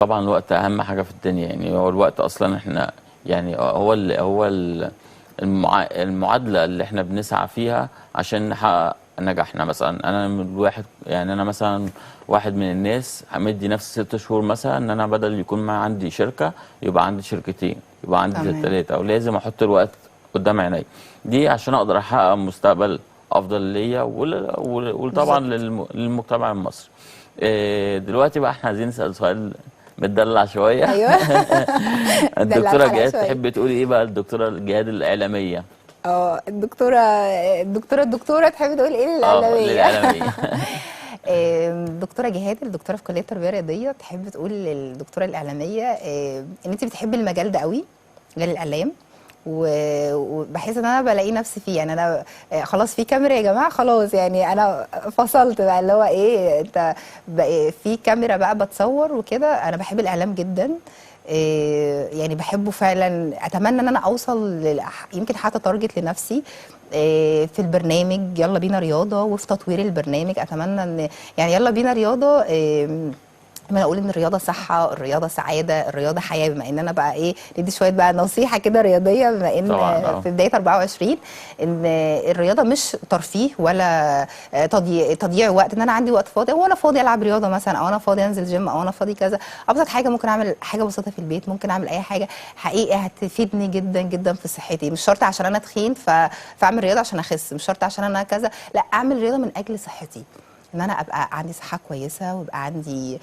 طبعا الوقت اهم حاجه في الدنيا، يعني هو الوقت اصلا احنا يعني المعادله اللي احنا بنسعى فيها عشان نحقق نجاحنا. مثلا انا من واحد، يعني انا مثلا واحد من الناس همدي نفسي 6 شهور مثلا ان انا بدل يكون ما عندي شركه يبقى عندي شركتين، يبقى عندي تمام. 3، او لازم احط الوقت قدام عيني دي عشان اقدر احقق مستقبل افضل ليا وطبعا بالظبط. للمجتمع المصري. دلوقتي بقى احنا عايزين نسال سؤال متدلع شويه. ايوه. دلع الدكتوره الحلقه جهاد شويه. تحب تقولي ايه بقى؟ الدكتوره جهاد الاعلاميه. الدكتوره تحب تقول ايه للاعلاميه؟ للاعلاميه. الدكتوره جهاد، الدكتوره في كليه التربيه الرياضيه، تحب تقول للدكتوره الاعلاميه ان انت بتحبي المجال ده قوي، مجال الاعلام، وبحس ان انا بلاقي نفسي فيه. يعني انا خلاص في كاميرا يا جماعه، خلاص يعني انا فصلت بقى، اللي هو ايه، انت بقى في كاميرا بقى بتصور وكده. انا بحب الاعلام جدا، يعني بحبه فعلا. اتمنى ان انا اوصل يمكن حتى تارجت لنفسي في البرنامج يلا بينا رياضه، وفي تطوير البرنامج اتمنى ان يعني يلا بينا رياضه ما اقول ان الرياضه صحه، الرياضه سعاده، الرياضه حياه. بما ان انا بقى ايه، ندي شويه بقى نصيحه كده رياضيه، بما ان طبعا في بدايه 24 ان الرياضه مش ترفيه ولا تضييع وقت. ان انا عندي وقت فاضي، او انا فاضي العب رياضه مثلا، او انا فاضي انزل جيم، او انا فاضي كذا. ابسط حاجه ممكن اعمل حاجه بسيطه في البيت، ممكن اعمل اي حاجه حقيقي هتفيدني جدا جدا في صحتي. مش شرط عشان انا تخين فاعمل رياضه عشان اخس، مش شرط عشان انا كذا، لا، اعمل رياضه من اجل صحتي، ان انا ابقى عندي صحه كويسه، ويبقى عندي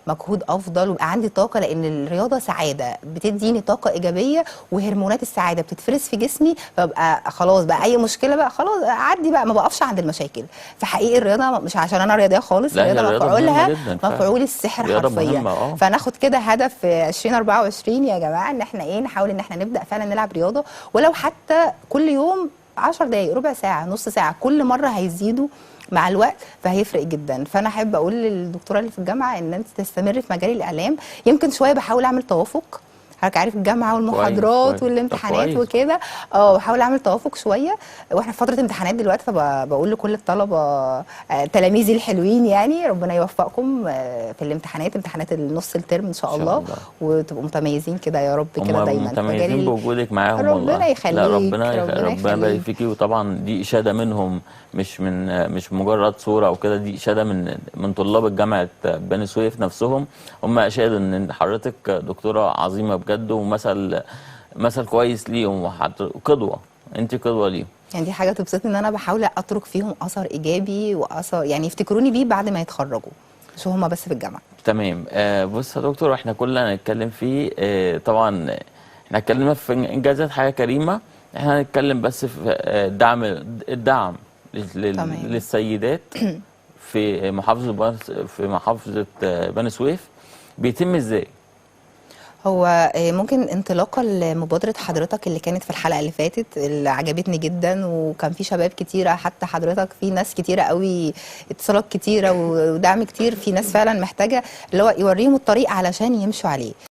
مجهود افضل، ويبقى عندي طاقه. لان الرياضه سعاده، بتديني طاقه ايجابيه، وهرمونات السعاده بتتفرز في جسمي، فبقى خلاص بقى اي مشكله بقى خلاص اعدي بقى، ما بقفش عند المشاكل. فحقيقي الرياضه مش عشان انا رياضيه خالص، لا، هي الرياضه الرياضه مهمه مفعولها جدا فعلا. مفعول السحر رياضه حرفيا. مهمه، اه. فناخد كده هدف في 2024 يا جماعه، ان احنا ايه، نحاول ان احنا نبدا فعلا نلعب رياضه، ولو حتى كل يوم 10 دقايق، ربع ساعه، نص ساعه، كل مره هيزيدوا مع الوقت، فهيفرق جدا. فانا احب اقول للدكتوره اللي في الجامعه ان انت تستمري في مجال الاعلام. يمكن شويه بحاول اعمل توافق، حضرتك عارف الجامعه كويس والمحاضرات كويس. طب والامتحانات كويس. وكده، بحاول اعمل توافق شويه. واحنا في فتره امتحانات دلوقتي، فبقول لكل الطلبه تلاميذي الحلوين، يعني ربنا يوفقكم في الامتحانات، امتحانات النص الترم ان ان شاء شاء الله، الله. وتبقوا متميزين كده يا رب، كده هم دايما في متميزين مجال بوجودك معاهم ربنا والله. لا، يخليك، ربنا ربنا يبارك يخليك. فيكي. وطبعا دي اشاده منهم، مش مجرد صوره او كده، دي اشاده من طلاب جامعه بني سويف نفسهم. هم اشادوا ان حضرتك دكتوره عظيمه بجد، مثل كويس ليهم، قدوه. انت قدوه ليهم. يعني دي حاجه تبسطني، ان انا بحاول اترك فيهم اثر ايجابي، واثر يعني يفتكروني بيه بعد ما يتخرجوا، مش هما بس في الجامعه. تمام. بص يا دكتور، احنا كلنا هنتكلم فيه. طبعا احنا اتكلمنا في انجازات حياه كريمه. احنا هنتكلم بس في الدعم تمام. للسيدات في محافظه بني سويف بيتم ازاي؟ هو ممكن انطلاقا لمبادرة حضرتك اللي كانت في الحلقة اللي فاتت، اللي عجبتني جدا، وكان في شباب كتيرة، حتى حضرتك في ناس كتيرة قوي، اتصالات كتيرة ودعم كتير، في ناس فعلا محتاجة اللي هو يوريهم الطريق علشان يمشوا عليه.